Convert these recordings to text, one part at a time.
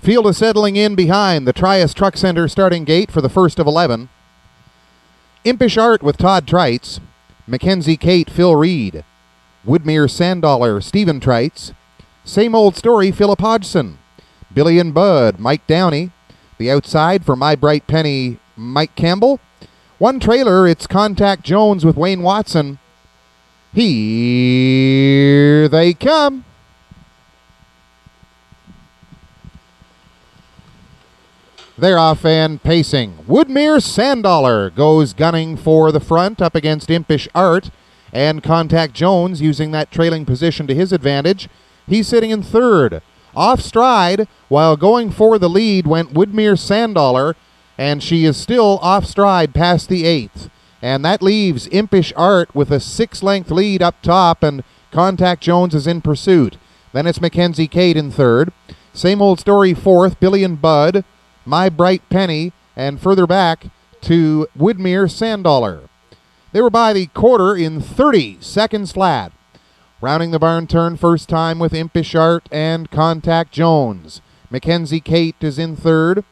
Field is settling in behind the Trias Truck Center starting gate for the first of 11. Impish Art with Todd Trites, Mackenzie Kate, Phil Reed, Woodmere Sandollar, Stephen Trites, Same Old Story, Philip Hodgson, Billy and Bud, Mike Downey, the outside for My Bright Penny, Mike Campbell. One trailer, it's Contact Jones with Wayne Watson. Here they come. They're off and pacing. Woodmere Sandollar goes gunning for the front up against Impish Art, and Contact Jones using that trailing position to his advantage. He's sitting in third. Off stride, while going for the lead, went Woodmere Sandollar, and she is still off stride past the 8th. And that leaves Impish Art with a 6-length lead up top, and Contact Jones is in pursuit. Then it's Mackenzie Kate in third. Same Old Story fourth, Billy and Bud, My Bright Penny, and further back to Woodmere Sandollar. They were by the quarter in 30 seconds flat. Rounding the barn turn first time with Impish Art and Contact Jones. Mackenzie Kate is in third.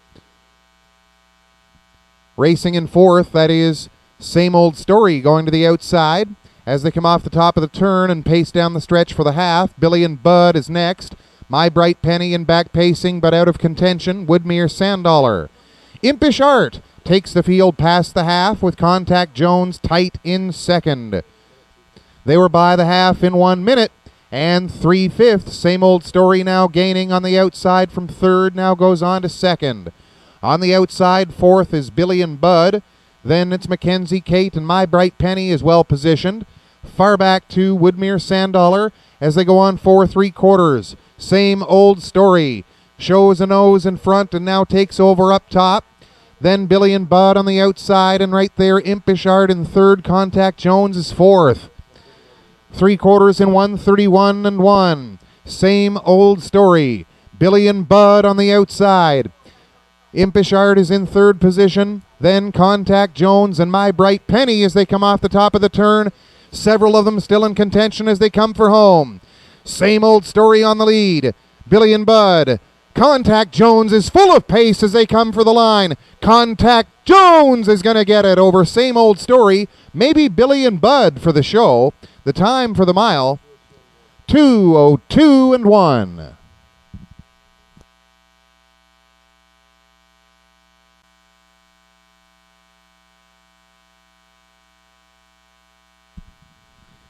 Racing in fourth, that is Same Old Story going to the outside. As they come off the top of the turn and pace down the stretch for the half, Billy and Bud is next. My Bright Penny in back pacing but out of contention, Woodmere Sandollar. Impish Art takes the field past the half with Contact Jones tight in second. They were by the half in 1 minute and 3/5. Same Old Story now gaining on the outside from third, now goes on to second. On the outside, fourth is Billy and Bud. Then it's Mackenzie Kate, and My Bright Penny is well positioned. Far back to Woodmere Sandollar as they go on 4 3/4. Same Old Story shows a nose in front and now takes over up top. Then Billy and Bud on the outside, and right there Impish Art in third. Contact Jones is fourth. 3/4 in 1:31 and 1. Same Old Story. Billy and Bud on the outside. Impish Art is in third position. Then Contact Jones and My Bright Penny as they come off the top of the turn. Several of them still in contention as they come for home. Same Old Story on the lead. Billy and Bud. Contact Jones is full of pace as they come for the line. Contact Jones is going to get it over Same Old Story. Maybe Billy and Bud for the show. The time for the mile, 2:02 and 1.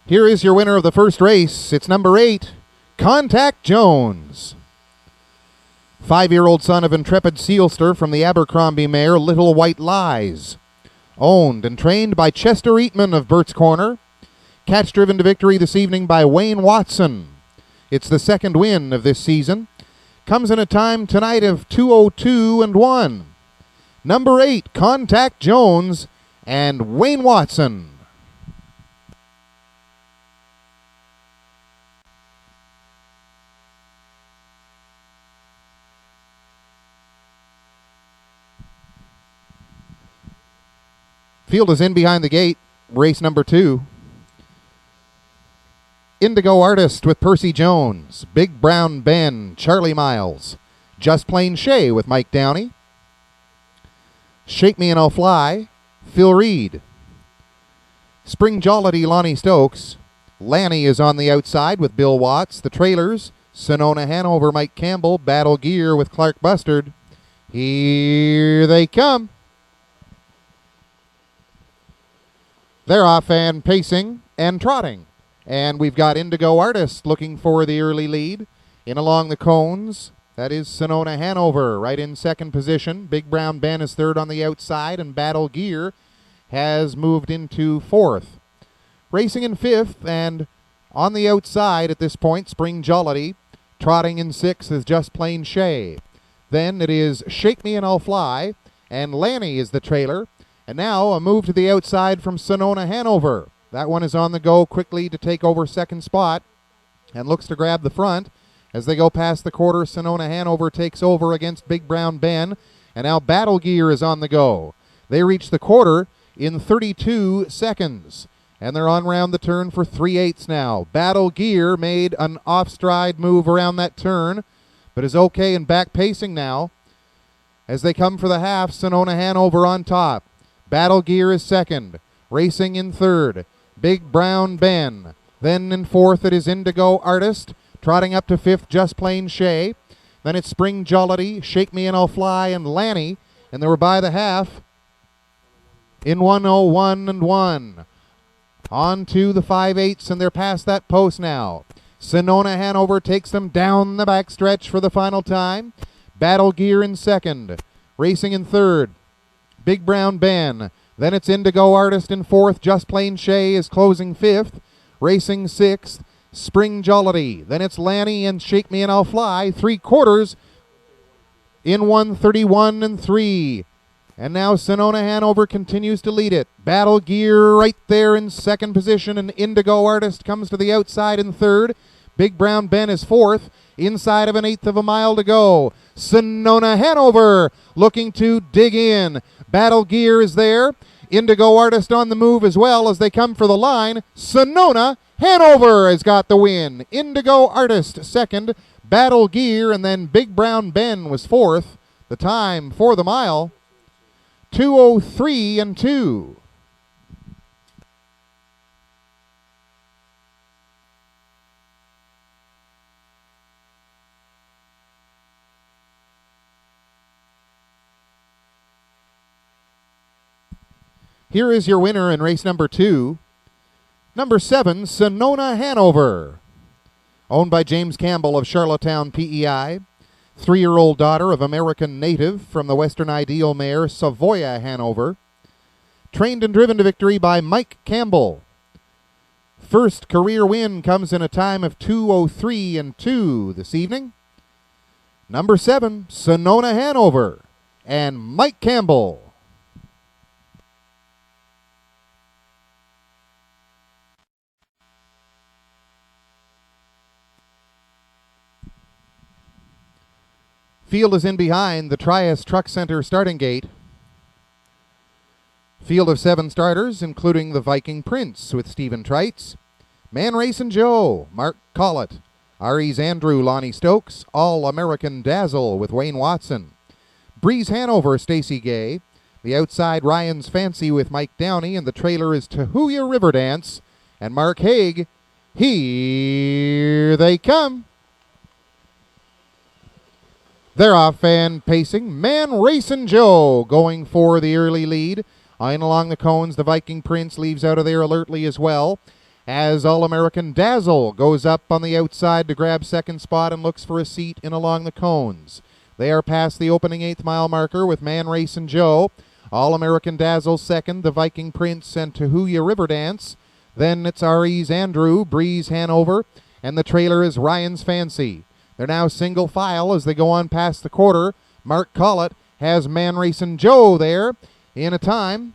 Here is your winner of the first race. It's number 8, Contact Jones. 5-year-old son of intrepid sealster from the Abercrombie mare Little White Lies. Owned and trained by Chester Eatman of Burt's Corner. Catch driven to victory this evening by Wayne Watson. It's the second win of this season. Comes in a time tonight of 2:02 and 1. Number 8, Contact Jones and Wayne Watson. Field is in behind the gate. Race number 2. Indigo Artist with Percy Jones. Big Brown Ben, Charlie Miles. Just Plain Shay with Mike Downey. Shake Me and I'll Fly, Phil Reed. Spring Jollity, Lonnie Stokes. Lanny is on the outside with Bill Watts. The trailers, Sonona Hanover, Mike Campbell. Battle Gear with Clark Bustard. Here they come. They're off and pacing and trotting. And we've got Indigo Artist looking for the early lead. In along the cones, that is Sonona Hanover right in second position. Big Brown Ben is third on the outside, and Battle Gear has moved into fourth. Racing in fifth, and on the outside at this point, Spring Jollity. Trotting in sixth is Just Plain Shay. Then it is Shake Me and I'll Fly, and Lanny is the trailer. And now a move to the outside from Sonona Hanover. That one is on the go quickly to take over second spot and looks to grab the front. As they go past the quarter, Sonona Hanover takes over against Big Brown Ben. And now Battle Gear is on the go. They reach the quarter in 32 seconds. And they're on round the turn for 3/8 now. Battle Gear made an off-stride move around that turn, but is okay and back pacing now. As they come for the half, Sonona Hanover on top. Battle Gear is second. Racing in third, Big Brown Ben. Then in fourth it is Indigo Artist. Trotting up to fifth, Just Plain Shay. Then it's Spring Jollity, Shake Me and I'll Fly, and Lanny. And they were by the half in 1:01 and 1. On to the 5/8, and they're past that post now. Sonona Hanover takes them down the back stretch for the final time. Battle Gear in second. Racing in third, Big Brown Ben. Then it's Indigo Artist in fourth. Just Plain Shay is closing fifth. Racing sixth, Spring Jollity. Then it's Lanny and Shake Me and I'll Fly. 3/4 in 1:31 and 3. And now Sonona Hanover continues to lead it. Battle Gear right there in second position, and Indigo Artist comes to the outside in third. Big Brown Ben is fourth. Inside of 1/8 of a mile to go. Sonona Hanover looking to dig in. Battle Gear is there. Indigo Artist on the move as well as they come for the line. Sonona Hanover has got the win. Indigo Artist second. Battle Gear, and then Big Brown Ben was fourth. The time for the mile, 2:03 and 2. Here is your winner in race number 2. Number 7, Sonona Hanover. Owned by James Campbell of Charlottetown, PEI. 3-year-old daughter of American native from the Western Ideal mare Savoya Hanover. Trained and driven to victory by Mike Campbell. First career win comes in a time of 2:03 and 2 this evening. Number 7, Sonona Hanover and Mike Campbell. Field is in behind the Trias Truck Center starting gate. Field of 7 starters, including the Viking Prince with Stephen Trites, Man Racing Joe, Mark Collett, RE's Andrew, Lonnie Stokes, All-American Dazzle with Wayne Watson, Breeze Hanover, Stacy Gay, the outside Ryan's Fancy with Mike Downey, and the trailer is Tahuya River Dance, and Mark Haig. Here they come. They're off and pacing. Man Racing Joe going for the early lead. In along the cones, the Viking Prince leaves out of there alertly as well, as All-American Dazzle goes up on the outside to grab second spot and looks for a seat in along the cones. They are past the opening 8th mile marker with Man Racing Joe. All-American Dazzle second, the Viking Prince and Tahuya River Dance. Then it's RE's Andrew, Breeze Hanover, and the trailer is Ryan's Fancy. They're now single file as they go on past the quarter. Mark Collett has Man Racing Joe there in a time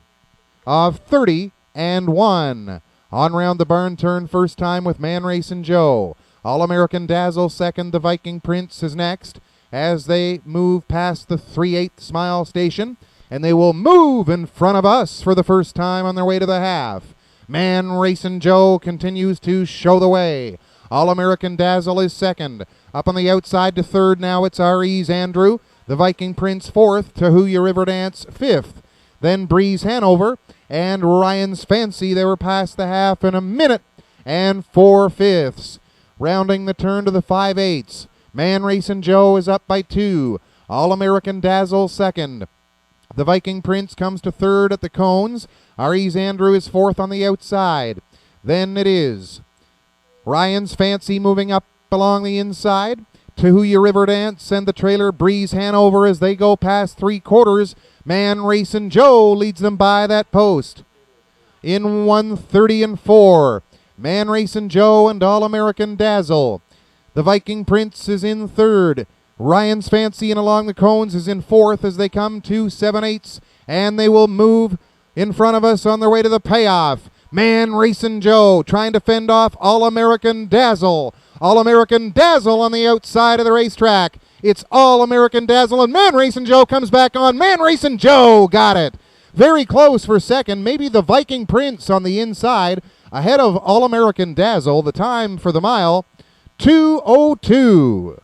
of 30 and 1. On round the barn turn first time with Man Racing Joe. All-American Dazzle second, the Viking Prince is next as they move past the 3/8 mile station, and they will move in front of us for the first time on their way to the half. Man Racing Joe continues to show the way. All-American Dazzle is second. Up on the outside to third now, it's RE's Andrew. The Viking Prince fourth. Tahuya River Dance fifth. Then Breeze Hanover and Ryan's Fancy. They were past the half in 1 minute and 4/5. Rounding the turn to the 5/8. Man Racing Joe is up by 2. All-American Dazzle second. The Viking Prince comes to third at the cones. RE's Andrew is fourth on the outside. Then it is Ryan's Fancy moving up along the inside. Tahuya River Dance and the trailer Breeze Hanover as they go past 3/4. Man Racing Joe leads them by that post in 1:30 and 4. Man Racing Joe and All-American Dazzle. The Viking Prince is in third. Ryan's Fancy and along the cones is in fourth as they come to 7/8, and they will move in front of us on their way to the payoff. Man Racing Joe trying to fend off All-American Dazzle. All-American Dazzle on the outside of the racetrack. It's All-American Dazzle, and Man Racing Joe comes back on. Man Racing Joe got it. Very close for second. Maybe the Viking Prince on the inside ahead of All-American Dazzle. The time for the mile, 2:02.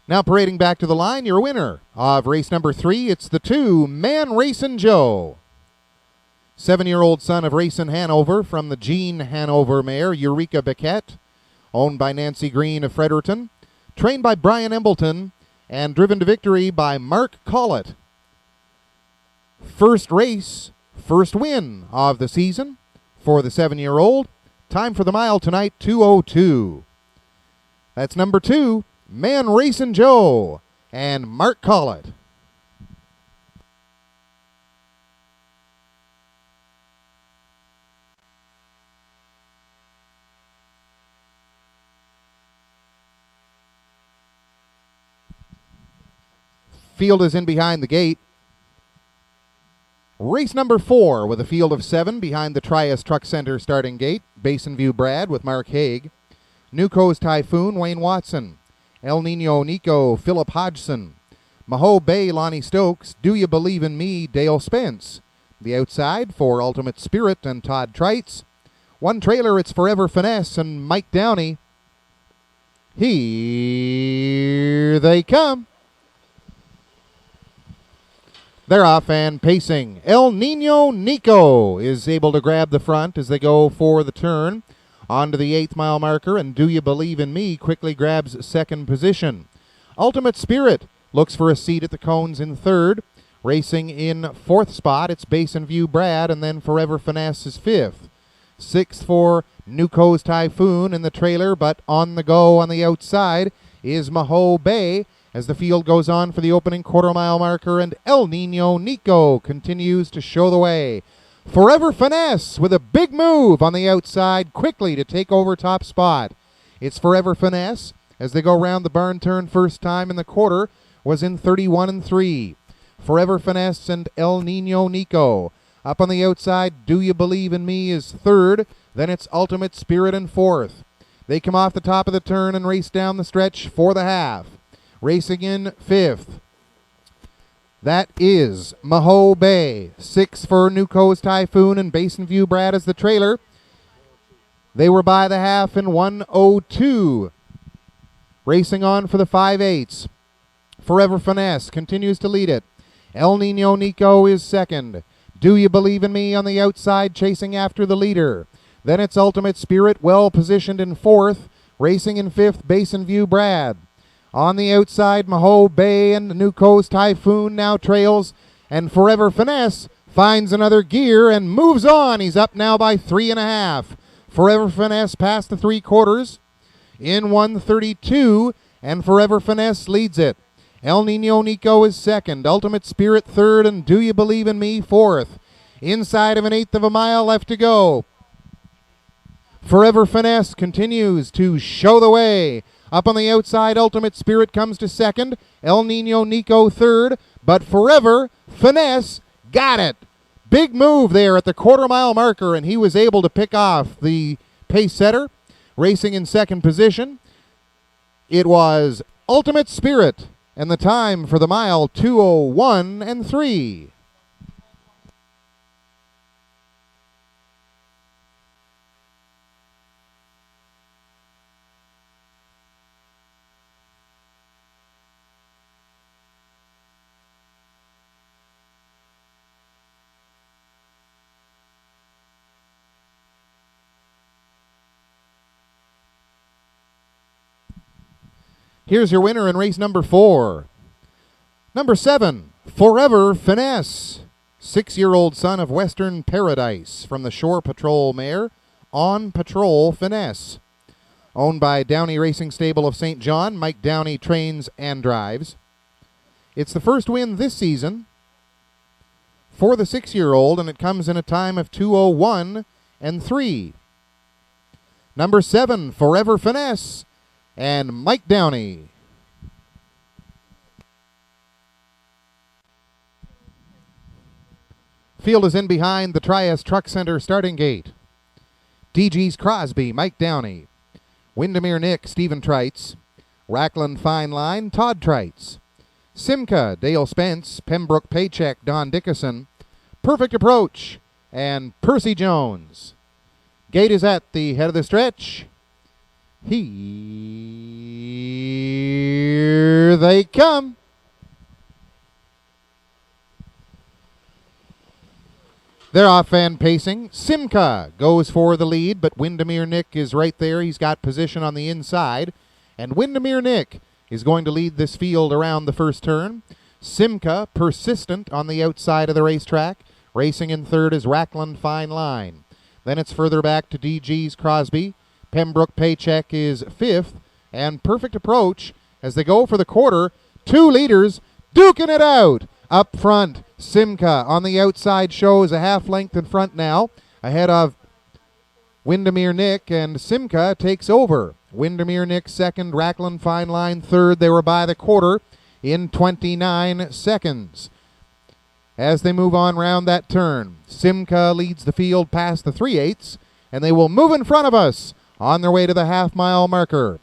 Now parading back to the line, your winner of race number 3, it's the 2, Man Racin' Joe. 7-year-old son of Racin' Hanover from the Jean Hanover mare, Eureka Beckett, owned by Nancy Green of Fredericton, trained by Brian Embleton, and driven to victory by Mark Collett. First race, first win of the season for the 7-year-old. Time for the mile tonight, 2:02. That's number 2, Man Racin' Joe and Mark Collett. Field is in behind the gate. Race number 4 with a field of 7 behind the Trias Truck Center starting gate. Basin View Brad with Mark Haig. Nuco's Typhoon, Wayne Watson. El Nino Nico, Philip Hodgson. Maho Bay, Lonnie Stokes. Do You Believe in Me, Dale Spence. The outside for Ultimate Spirit and Todd Trites. One trailer, it's Forever Finesse and Mike Downey. Here they come. They're off and pacing. El Nino Nico is able to grab the front as they go for the turn. Onto the 8th mile marker, and Do You Believe in Me quickly grabs second position. Ultimate Spirit looks for a seat at the cones in 3rd. Racing in 4th spot, it's Basin View Brad, and then Forever Finesse is 5th. 6th for Nuco's Typhoon in the trailer, but on the go on the outside is Maho Bay as the field goes on for the opening quarter-mile marker, and El Nino Nico continues to show the way. Forever Finesse with a big move on the outside quickly to take over top spot. It's Forever Finesse as they go round the barn turn first time in the quarter, was in 31-3. Forever Finesse and El Nino Nico. Up on the outside, Do You Believe in Me is 3rd. Then it's Ultimate Spirit in 4th. They come off the top of the turn and race down the stretch for the half. Racing in 5th. That is Maho Bay. 6 for Nuco's Typhoon and Basin View Brad as the trailer. They were by the half in 1:02. Racing on for the 5/8. Forever Finesse continues to lead it. El Nino Nico is 2nd. Do You Believe in Me on the outside chasing after the leader. Then it's Ultimate Spirit well positioned in 4th. Racing in 5th, Basin View Brad. On the outside, Maho Bay and Nuco's Typhoon now trails, and Forever Finesse finds another gear and moves on. He's up now by 3.5. Forever Finesse past the 3/4 in 1:32, and Forever Finesse leads it. El Nino Nico is 2nd, Ultimate Spirit 3rd, and Do You Believe in Me 4th. Inside of an 1/8 of a mile left to go. Forever Finesse continues to show the way. Up on the outside, Ultimate Spirit comes to 2nd. El Nino Nico 3rd. But Forever Finesse got it. Big move there at the quarter-mile marker, and he was able to pick off the pace setter. Racing in 2nd position, it was Ultimate Spirit. And the time for the mile, 2:01-3. Here's your winner in race number 4. Number 7, Forever Finesse. 6-year-old son of Western Paradise from the Shore Patrol mare, On Patrol Finesse. Owned by Downey Racing Stable of St. John, Mike Downey trains and drives. It's the first win this season for the 6-year-old, and it comes in a time of 2:01-3. Number 7, Forever Finesse, and Mike Downey. Field is in behind the Trias Truck Center starting gate. DG's Crosby, Mike Downey. Windermere Nick, Stephen Trites. Rackland Fine Line, Todd Trites. Simca, Dale Spence. Pembroke Paycheck, Don Dickerson. Perfect Approach, and Percy Jones. Gate is at the head of the stretch. Here they come. They're off and pacing. Simca goes for the lead, but Windermere Nick is right there. He's got position on the inside. And Windermere Nick is going to lead this field around the first turn. Simca, persistent on the outside of the racetrack. Racing in third is Rackland Fine Line. Then it's further back to DG's Crosby. Pembroke Paycheck is fifth. And Perfect Approach as they go for the quarter. 2 leaders duking it out. Up front, Simca on the outside shows a half length in front now, ahead of Windermere Nick, and Simca takes over. Windermere Nick second, Rackland Fine Line third. They were by the quarter in 29 seconds. As they move on round that turn, Simca leads the field past the 3/8, and they will move in front of us on their way to the half-mile marker.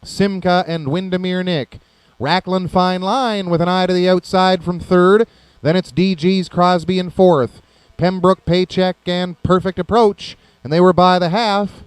Simca and Windermere Nick. Rackland Fine Line with an eye to the outside from third. Then it's DG's Crosby in fourth. Pembroke Paycheck and Perfect Approach, and they were by the half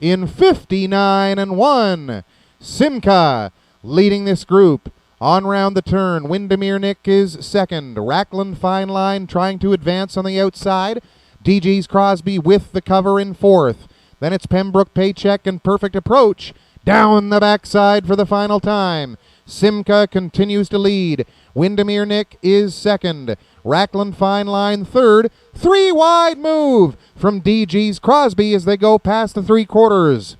in 59-1. Simca leading this group on round the turn. Windermere Nick is second. Rackland Fine Line trying to advance on the outside. DG's Crosby with the cover in fourth. Then it's Pembroke Paycheck and Perfect Approach down the backside for the final time. Simca continues to lead. Windermere Nick is second. Rackland Fine Line third. 3 wide move from DG's Crosby as they go past the 3/4.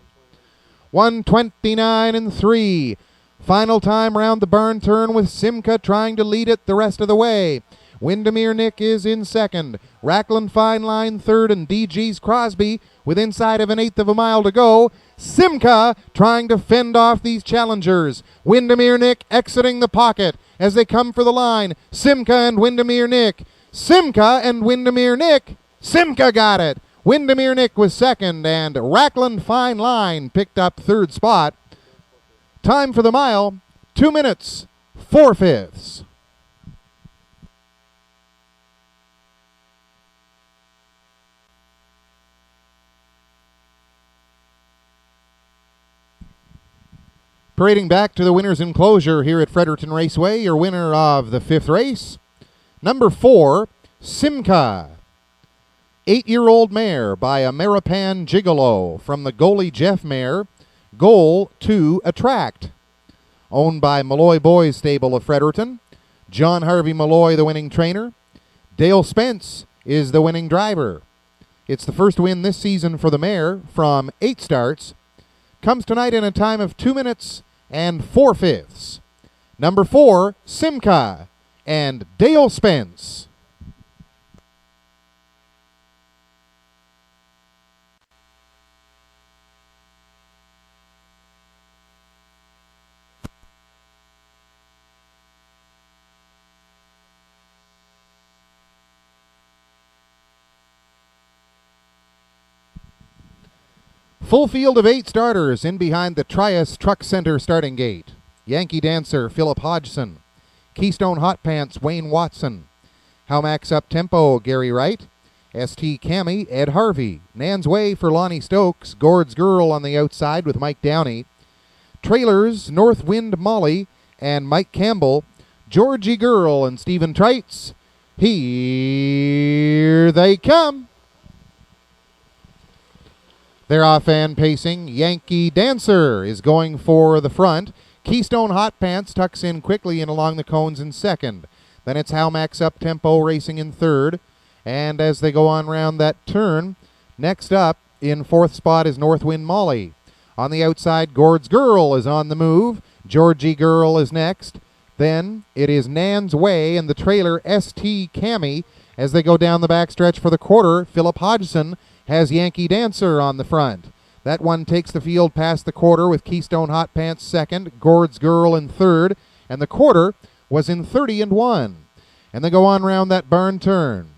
1:29-3. Final time round the barn turn with Simca trying to lead it the rest of the way. Windermere Nick is in second. Rackland Fine Line third, and DG's Crosby with inside of 1/8 of a mile to go. Simca trying to fend off these challengers. Windermere Nick exiting the pocket as they come for the line. Simca and Windermere Nick. Simca and Windermere Nick. Simca got it. Windermere Nick was second, and Rackland Fine Line picked up third spot. Time for the mile, 2 minutes, 4/5. Parading back to the winner's enclosure here at Fredericton Raceway, your winner of the 5th race, number 4, Simca. 8-year-old mare by Ameripan Gigolo from the Goalie Jeff mare, Goal to Attract. Owned by Malloy Boys Stable of Fredericton. John Harvey Malloy, the winning trainer. Dale Spence is the winning driver. It's the first win this season for the mare from 8 starts. Comes tonight in a time of 2 minutes and 4/5. Number 4, Simca and Dale Spence. Full field of 8 starters in behind the Trias Truck Center starting gate. Yankee Dancer, Philip Hodgson. Keystone Hot Pants, Wayne Watson. How Max Up Tempo, Gary Wright. ST Cami, Ed Harvey. Nan's Way for Lonnie Stokes. Gord's Girl on the outside with Mike Downey. Trailers, North Wind Molly and Mike Campbell. Georgie Girl and Stephen Trites. Here they come. They're off and pacing. Yankee Dancer is going for the front. Keystone Hot Pants tucks in quickly and along the cones in second. Then it's How Max Up Tempo racing in third. And as they go on round that turn, next up in 4th spot is North Wind Molly. On the outside, Gord's Girl is on the move. Georgie Girl is next. Then it is Nan's Way and the trailer ST Cami as they go down the backstretch for the quarter. Philip Hodgson has Yankee Dancer on the front. That one takes the field past the quarter with Keystone Hot Pants second, Gord's Girl in third, and the quarter was in 30-1. And they go on round that barn turn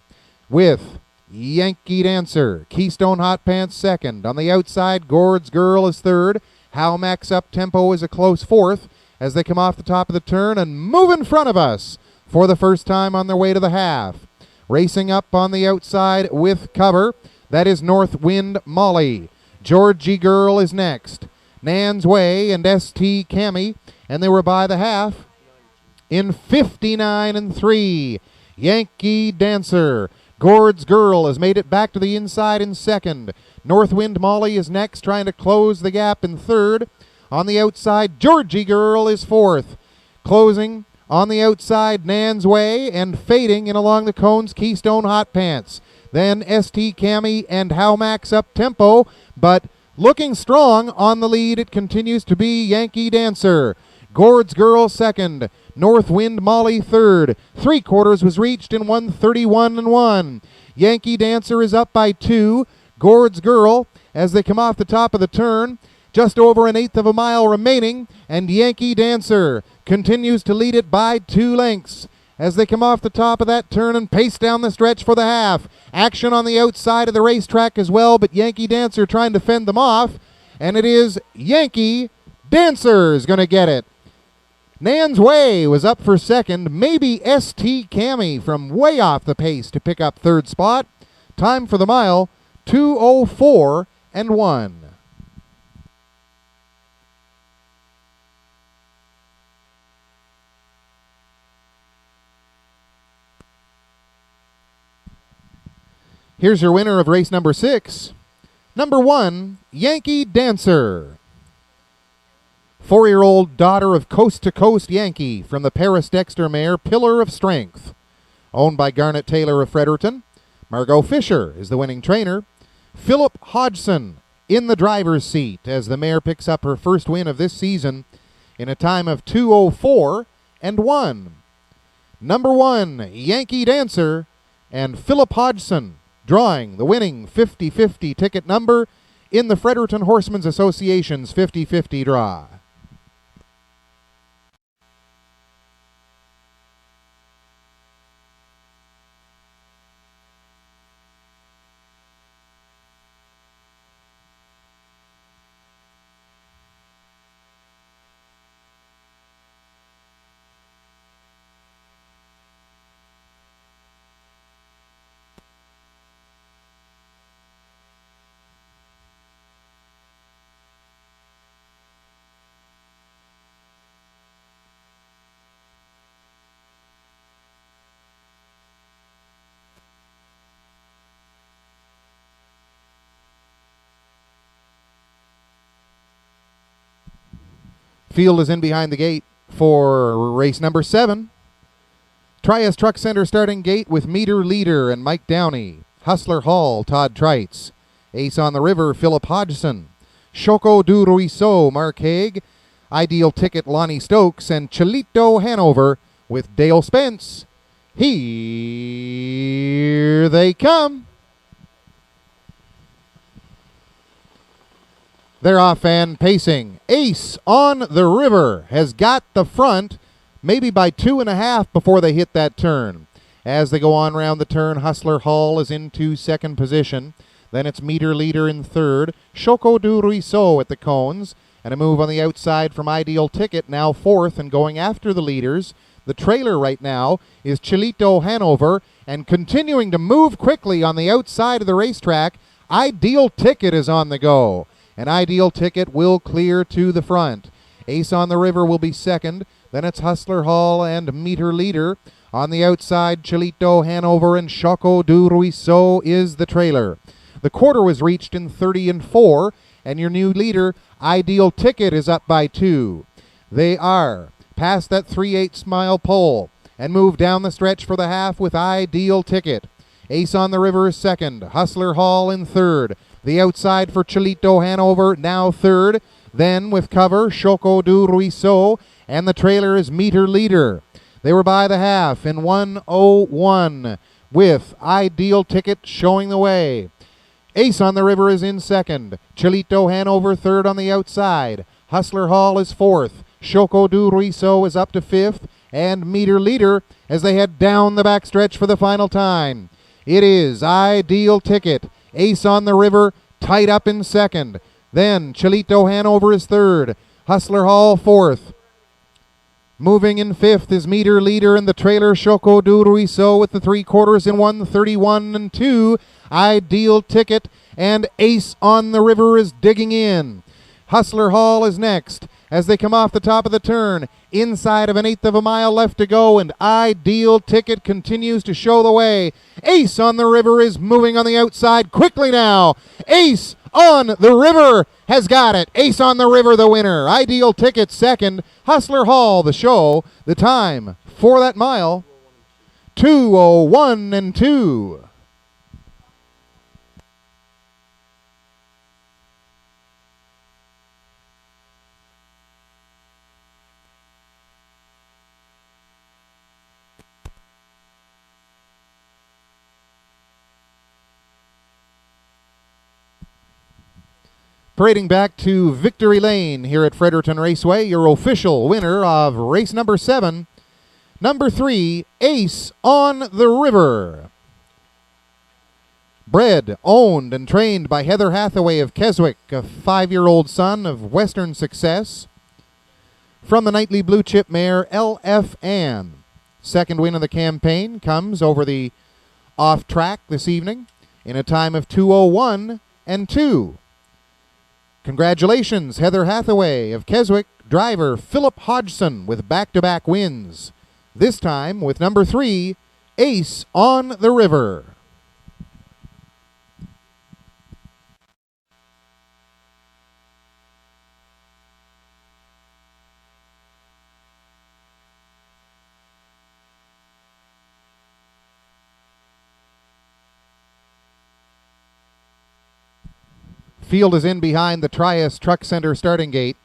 with Yankee Dancer, Keystone Hot Pants second. On the outside, Gord's Girl is third. How Max Up Tempo is a close fourth as they come off the top of the turn and move in front of us for the first time on their way to the half. Racing up on the outside with cover. That is North Wind Molly. Georgie Girl is next. Nan's Way and ST Cami, and they were by the half in 59-3. Yankee Dancer. Gord's Girl has made it back to the inside in second. Northwind Molly is next, trying to close the gap in third. On the outside, Georgie Girl is fourth. Closing on the outside, Nan's Way, and fading in along the cones, Keystone Hot Pants. Then ST Cami and How Max Up Tempo, but looking strong on the lead, it continues to be Yankee Dancer. Gord's Girl second. Northwind Molly third. 3/4 was reached in 1:31-1. Yankee Dancer is up by 2. Gord's Girl, as they come off the top of the turn, just over 1/8 of a mile remaining, and Yankee Dancer continues to lead it by 2 lengths as they come off the top of that turn and pace down the stretch for the half. Action on the outside of the racetrack as well, but Yankee Dancer trying to fend them off, and it is Yankee Dancer's going to get it. Nan's Way was up for second. Maybe ST Cami from way off the pace to pick up third spot. Time for the mile, 2:04-1. Here's your winner of race number 6. Number 1, Yankee Dancer. 4-year-old daughter of Coast to Coast Yankee from the Paris Dexter mare Pillar of Strength. Owned by Garnet Taylor of Fredericton. Margot Fisher is the winning trainer. Philip Hodgson in the driver's seat as the mare picks up her first win of this season in a time of 2:04-1. Number 1, Yankee Dancer, and Philip Hodgson drawing the winning 50-50 ticket number in the Fredericton Horsemen's Association's 50-50 draw. Field is in behind the gate for race number 7. Trias Truck Center starting gate with Meter Leader and Mike Downey. Hustler Hall, Todd Treitz. Ace on the River, Philip Hodgson. Choco du Ruisseau, Mark Haig. Ideal Ticket, Lonnie Stokes. And Cholito Hanover with Dale Spence. Here they come. They're off and pacing. Ace on the River has got the front, maybe by 2.5 before they hit that turn. As they go on round the turn, Hustler Hall is into second position. Then it's Meter Leader in third. Choco du Ruisseau at the cones. And a move on the outside from Ideal Ticket, now fourth and going after the leaders. The trailer right now is Cholito Hanover, and continuing to move quickly on the outside of the racetrack, Ideal Ticket is on the go. An Ideal Ticket will clear to the front. Ace on the River will be second. Then it's Hustler Hall and Meter Leader. On the outside, Cholito Hanover and Choco du Ruisseau is the trailer. The quarter was reached in 30-4, and your new leader, Ideal Ticket, is up by 2. They are past that 3/8 mile pole and move down the stretch for the half with Ideal Ticket. Ace on the River is second. Hustler Hall in third. The outside for Cholito Hanover, now third. Then with cover, Choco du Ruisseau, and the trailer is Meter Leader. They were by the half in 1:01 with Ideal Ticket showing the way. Ace on the River is in second. Cholito Hanover third on the outside. Hustler Hall is fourth. Choco du Ruisseau is up to fifth. And Meter Leader as they head down the backstretch for the final time. It is Ideal Ticket. Ace on the River tight up in second. Then Cholito Hanover is third. Hustler Hall fourth. Moving in fifth is Meter Leader and the trailer Choco du Ruisseau with the 3/4 in 1:31-2. Ideal Ticket and Ace on the River is digging in. Hustler Hall is next as they come off the top of the turn. Inside of an eighth of a mile left to go, and Ideal Ticket continues to show the way. Ace on the River is moving on the outside quickly now. Ace on the River has got it. Ace on the River, the winner. Ideal Ticket second. Hustler Hall, the show. The time for that mile, 2:01 and 2. Parading back to Victory Lane here at Fredericton Raceway, your official winner of race number 7, number 3, Ace on the River. Bred, owned, and trained by Heather Hathaway of Keswick, a 5-year-old son of Western success. From the nightly blue chip mare, LF Ann. Second win of the campaign comes over the off track this evening in a time of 2:01 and 2. Congratulations, Heather Hathaway of Keswick, driver Philip Hodgson with back-to-back wins. This time with number 3, Ace on the River. Field is in behind the Trias Truck Center starting gate.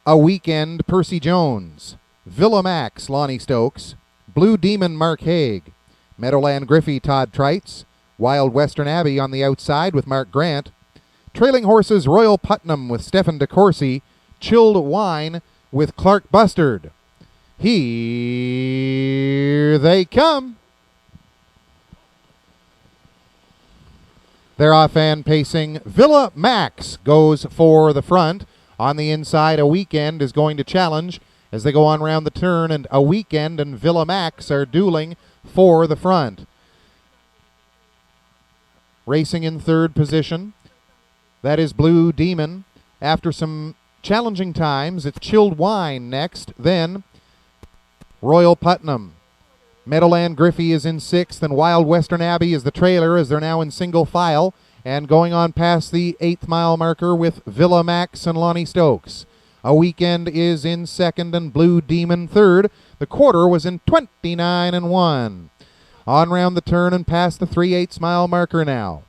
A Weekend, Percy Jones. Villa Max, Lonnie Stokes. Blue Demon, Mark Haig. Meadowland Griffey, Todd Trites. Wild Western Abbey on the outside with Mark Grant. Trailing horses, Royal Putnam with Stefan DeCourcy. Chilled Wine with Clark Bustard. Here they come. They're off and pacing. Villa Max goes for the front. On the inside, A Weekend is going to challenge as they go on around the turn, and A Weekend and Villa Max are dueling for the front. Racing in third position, that is Blue Demon. After some challenging times, it's Chilled Wine next, then Royal Putnam. Meadowland Griffey is in sixth, and Wild Western Abbey is the trailer as they're now in single file and going on past the 8th mile marker with Villa Max and Lonnie Stokes. A Weekend is in second and Blue Demon third. The quarter was in 29 and 1. On round the turn and past the 3/8 mile marker now.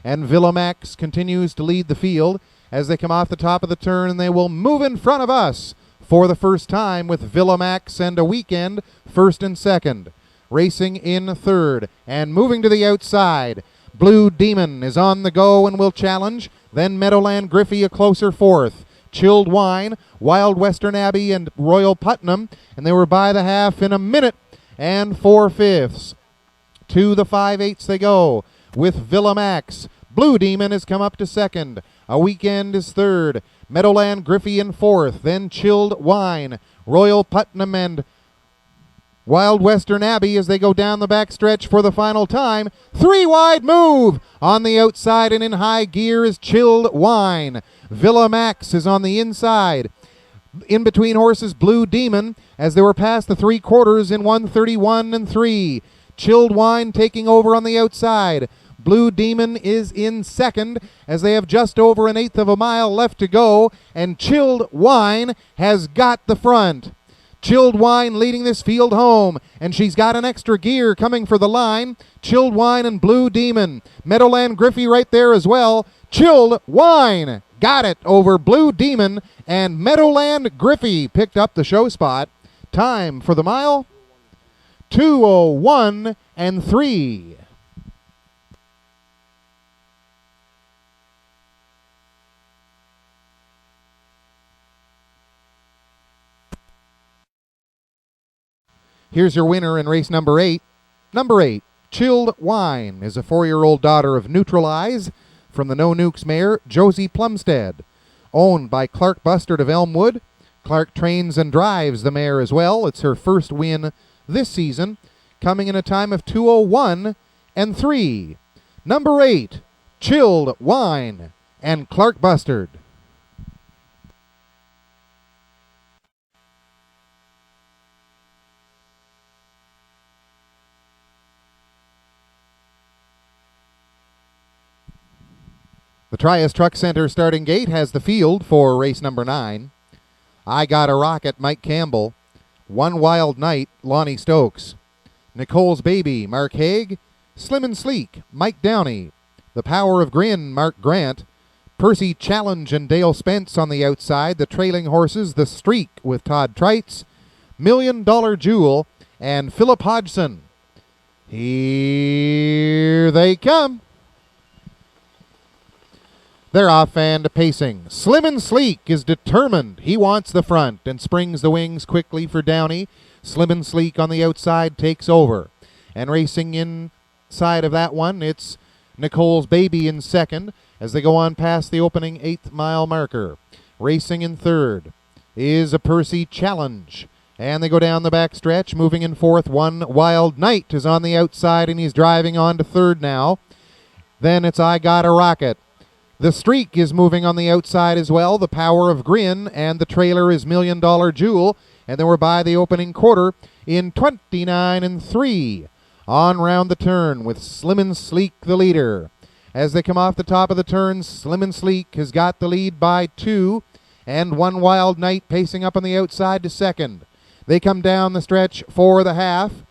And Villa Max continues to lead the field as they come off the top of the turn, and they will move in front of us for the first time with Villa Max and A Weekend first and second. Racing in third and moving to the outside. Blue Demon is on the go and will challenge. Then Meadowland Griffey a closer fourth. Chilled Wine, Wild Western Abbey, and Royal Putnam, and they were by the half in 1 minute and 4/5. To the 5/8 they go with Villa Max. Blue Demon has come up to second. A Weekend is third. Meadowland Griffey in fourth. Then Chilled Wine, Royal Putnam, and Wild Western Abbey as they go down the back stretch for the final time. 3 wide move. On the outside and in high gear is Chilled Wine. Villa Max is on the inside. In between horses, Blue Demon, as they were past the 3/4 in 1:31 and 3. Chilled Wine taking over on the outside. Blue Demon is in second as they have just over 1/8 of a mile left to go, and Chilled Wine has got the front. Chilled Wine leading this field home, and she's got an extra gear coming for the line. Chilled Wine and Blue Demon. Meadowland Griffey right there as well. Chilled Wine got it over Blue Demon, and Meadowland Griffey picked up the show spot. Time for the mile, 2:01 and 3. Here's your winner in race number 8. Number 8, Chilled Wine, is a 4-year-old daughter of Neutral Eyes from the No Nukes mare, Josie Plumstead. Owned by Clark Bustard of Elmwood. Clark trains and drives the mare as well. It's her first win this season, coming in a time of 2:01 and 3. Number 8, Chilled Wine and Clark Bustard. The Trias Truck Center starting gate has the field for race number 9. I Got a Rocket, Mike Campbell. One Wild Night, Lonnie Stokes. Nicole's Baby, Mark Haig. Slim and Sleek, Mike Downey. The Power of Grin, Mark Grant. Percy Challenge and Dale Spence on the outside. The trailing horses, The Streak with Todd Trites. $1 Million Jewel and Philip Hodgson. Here they come. They're off and pacing. Slim and Sleek is determined. He wants the front and springs the wings quickly for Downey. Slim and Sleek on the outside takes over. And racing inside of that one, it's Nicole's Baby in second as they go on past the opening 8th mile marker. Racing in third is a Percy Challenge. And they go down the back stretch, moving in fourth. One Wild Night is on the outside, and he's driving on to third now. Then it's I Got a Rocket. The Streak is moving on the outside as well. The Power of Grin, and the trailer is $1 Million Jewel. And then we're by the opening quarter in 29 3. On round the turn with Slim and Sleek the leader. As they come off the top of the turn, Slim and Sleek has got the lead by 2. And One Wild Night pacing up on the outside to second. They come down the stretch for the half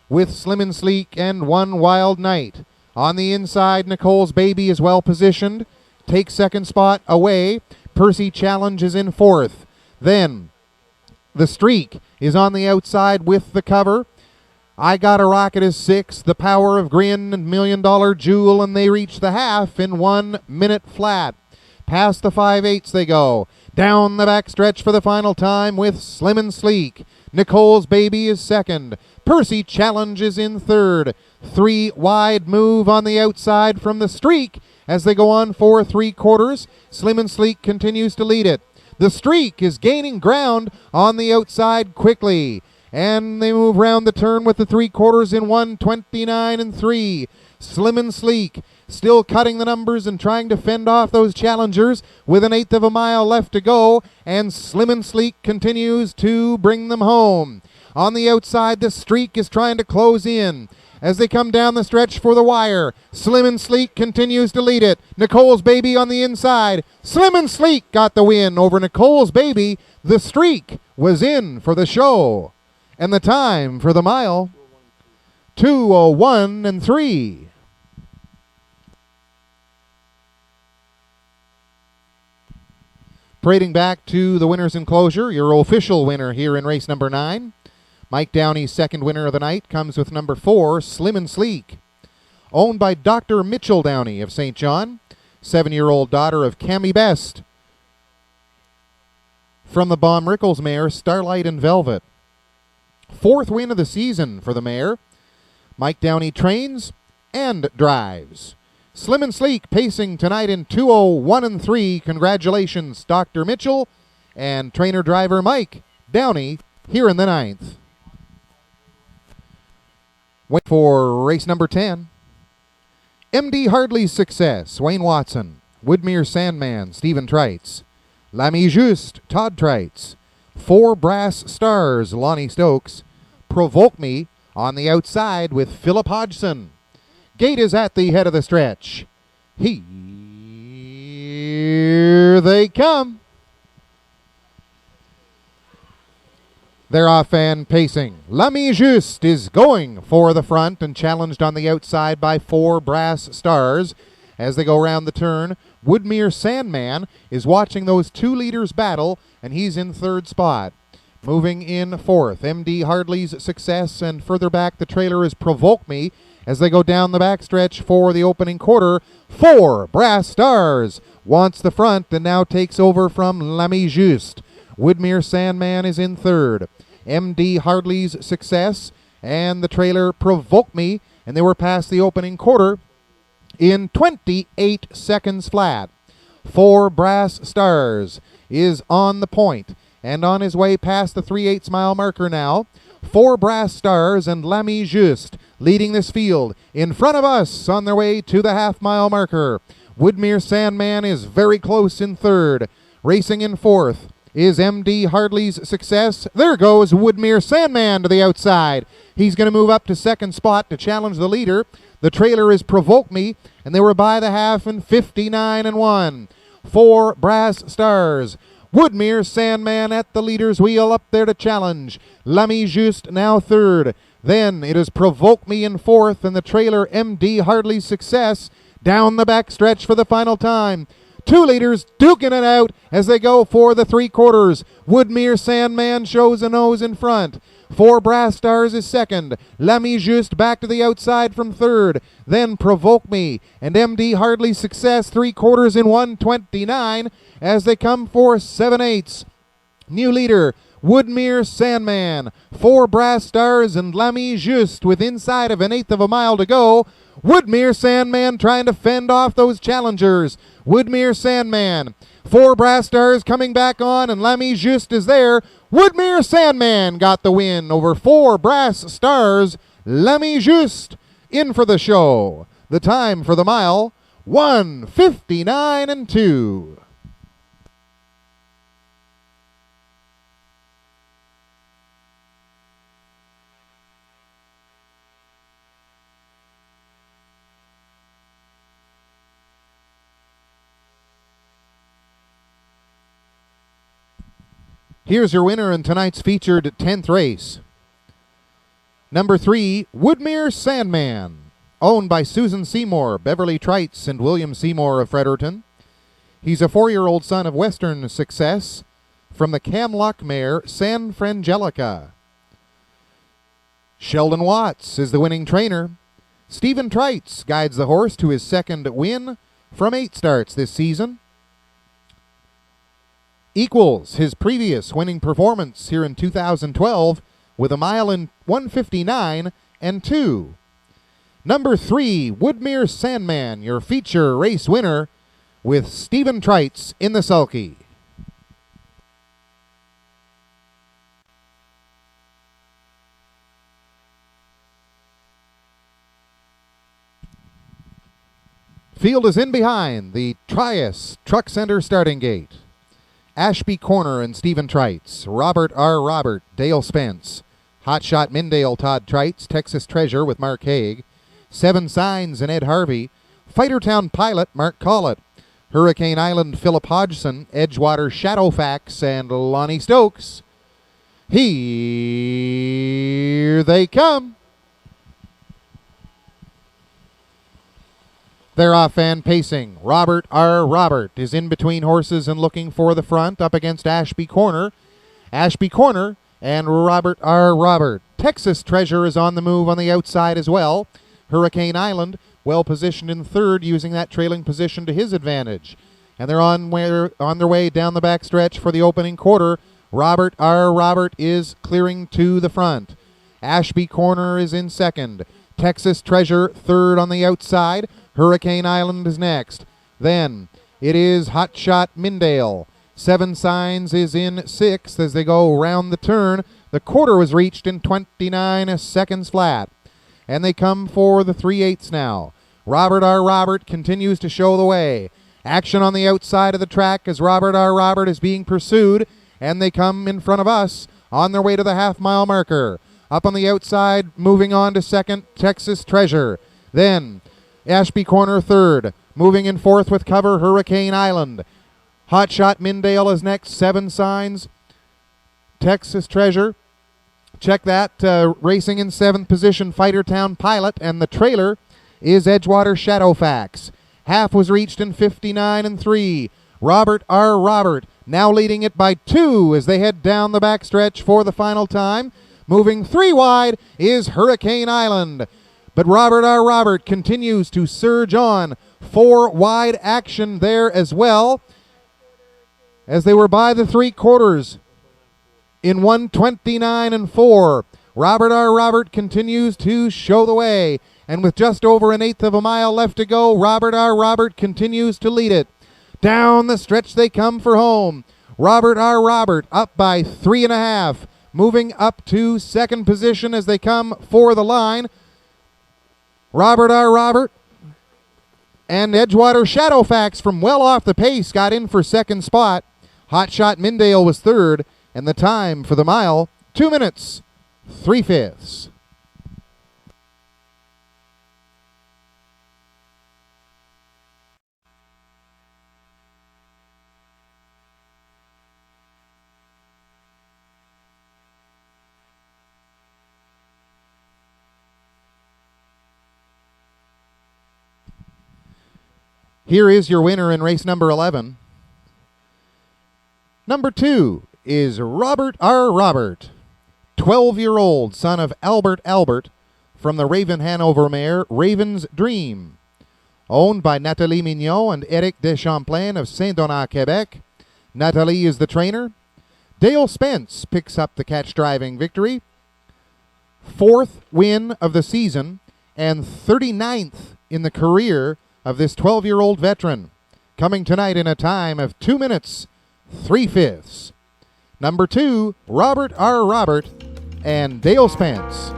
with Slim and Sleek and One Wild Night. On the inside, Nicole's Baby is well positioned. Takes second spot away. Percy Challenge is in fourth. Then The Streak is on the outside with the cover. I Got a Rocket is sixth. The Power of Grin and $1 Million Jewel, and they reach the half in 1 minute flat. Past the 5/8 they go. Down the back stretch for the final time with Slim and Sleek. Nicole's Baby is second. Percy Challenge is in third. 3 wide move on the outside from The Streak as they go on for 3/4. Slim and Sleek continues to lead it. The Streak is gaining ground on the outside quickly. And they move round the turn with the 3/4 in 1:29 3. Slim and Sleek still cutting the numbers and trying to fend off those challengers with an 1/8 of a mile left to go. And Slim and Sleek continues to bring them home. On the outside, The Streak is trying to close in. As they come down the stretch for the wire, Slim and Sleek continues to lead it. Nicole's Baby on the inside. Slim and Sleek got the win over Nicole's Baby. The Streak was in for the show. And the time for the mile, 2:01 3. Parading back to the winner's enclosure, your official winner here in race number 9. Mike Downey's second winner of the night comes with number 4, Slim and Sleek. Owned by Dr. Mitchell Downey of St. John, 7-year-old daughter of Cammie Best. From the Baum Rickles mare, Starlight and Velvet. 4th win of the season for the mare. Mike Downey trains and drives. Slim and Sleek pacing tonight in 2:01 3. Congratulations, Dr. Mitchell and trainer-driver Mike Downey here in the 9th. Wait for race number 10. MD Hardley's Success, Wayne Watson. Woodmere Sandman, Stephen Trites. L'Ami Juste, Todd Trites. 4 Brass Stars, Lonnie Stokes. Provoke Me on the outside with Philip Hodgson. Gate is at the head of the stretch. Here they come. They're off and pacing. L'Ami Juste is going for the front and challenged on the outside by 4 Brass Stars. As they go around the turn, Woodmere Sandman is watching those 2 leaders battle, and he's in 3rd spot. Moving in 4th, MD Hardley's Success, and further back the trailer is Provoke Me as they go down the backstretch for the opening quarter. 4 Brass Stars wants the front and now takes over from L'Ami Juste. Woodmere Sandman is in 3rd. MD Hardley's Success and the trailer Provoke Me, and they were past the opening quarter in 28 seconds flat. 4 Brass Stars is on the point and on his way past the 3/8 mile marker now. 4 Brass Stars and L'Ami Juste leading this field in front of us on their way to the half-mile marker. Woodmere Sandman is very close in 3rd. Racing in 4th is MD Hardley's Success. There goes Woodmere Sandman to the outside. He's going to move up to second spot to challenge the leader. The trailer is Provoke Me, and they were by the half in 59-1. 4 Brass Stars. Woodmere Sandman at the leader's wheel up there to challenge. L'Ami Juste now third. Then it is Provoke Me in fourth, and the trailer MD Hardley's Success down the back stretch for the final time. 2 leaders duking it out as they go for the 3/4. Woodmere Sandman shows a nose in front. 4 Brass Stars is second. L'Ami Juste back to the outside from third. Then Provoke Me and MD Hardley's Success 3/4 in 1:29 as they come for 7/8. New leader, Woodmere Sandman. 4 Brass Stars and L'Ami Juste with inside of 1/8 of a mile to go. Woodmere Sandman trying to fend off those challengers. Woodmere Sandman. 4 Brass Stars coming back on, and L'Ami Juste is there. Woodmere Sandman got the win over 4 Brass Stars. L'Ami Juste in for the show. The time for the mile, 1:59-2. Here's your winner in tonight's featured 10th race. Number 3, Woodmere Sandman, owned by Susan Seymour, Beverly Trites, and William Seymour of Fredericton. He's a 4-year-old son of Western Success from the Camlock mare San Frangelica. Sheldon Watts is the winning trainer. Stephen Trites guides the horse to his second win from 8 starts this season. Equals his previous winning performance here in 2012 with a mile in 1:59-2. Number 3, Woodmere Sandman, your feature race winner with Stephen Trites in the sulky. Field is in behind the Trias Truck Center starting gate. Ashby Corner and Stephen Trites, Robert R. Robert, Dale Spence, Hotshot Mindale, Todd Trites, Texas Treasure with Mark Haig, 7 Signs and Ed Harvey, Fightertown Pilot, Mark Collett, Hurricane Island, Philip Hodgson, Edgewater Shadowfax, and Lonnie Stokes. Here they come. They're off and pacing. Robert R. Robert is in between horses and looking for the front up against Ashby Corner. Ashby Corner and Robert R. Robert. Texas Treasure is on the move on the outside as well. Hurricane Island well positioned in third, using that trailing position to his advantage. And they're on their way down the back stretch for the opening quarter. Robert R. Robert is clearing to the front. Ashby Corner is in second. Texas Treasure third on the outside. Hurricane Island is next. Then it is Hotshot Mindale. 7 Signs is in sixth as they go round the turn. The quarter was reached in 29 seconds flat. And they come for the 3/8 now. Robert R. Robert continues to show the way. Action on the outside of the track as Robert R. Robert is being pursued. And they come in front of us on their way to the half-mile marker. Up on the outside, moving on to second, Texas Treasure. Then Ashby Corner third. Moving in fourth with cover, Hurricane Island. Hotshot Mindale is next, 7 Signs. Texas Treasure. Check that. Racing in 7th position, Fightertown Pilot. And the trailer is Edgewater Shadowfax. Half was reached in 59-3. Robert R. Robert now leading it by 2 as they head down the backstretch for the final time. Moving 3 wide is Hurricane Island. But Robert R. Robert continues to surge on. 4 wide action there as well, as they were by the 3/4 in 1:29-4. Robert R. Robert continues to show the way. And with just over 1/8 of a mile left to go, Robert R. Robert continues to lead it. Down the stretch they come for home. Robert R. Robert up by 3.5. Moving up to second position as they come for the line. Robert R. Robert and Edgewater Shadowfax from well off the pace got in for second spot. Hot Shot Mindale was third, and the time for the mile, 2 minutes, 3/5. Here is your winner in race number 11. Number 2 is Robert R. Robert, 12-year-old son of Albert Albert from the Raven Hanover mare Raven's Dream. Owned by Nathalie Mignot and Eric Deschamplain of Saint-Donat, Quebec. Nathalie is the trainer. Dale Spence picks up the catch-driving victory. 4th win of the season and 39th in the career of this 12-year-old veteran, coming tonight in a time of 2 minutes, 3/5. Number 2, Robert R. Robert and Dale Spence.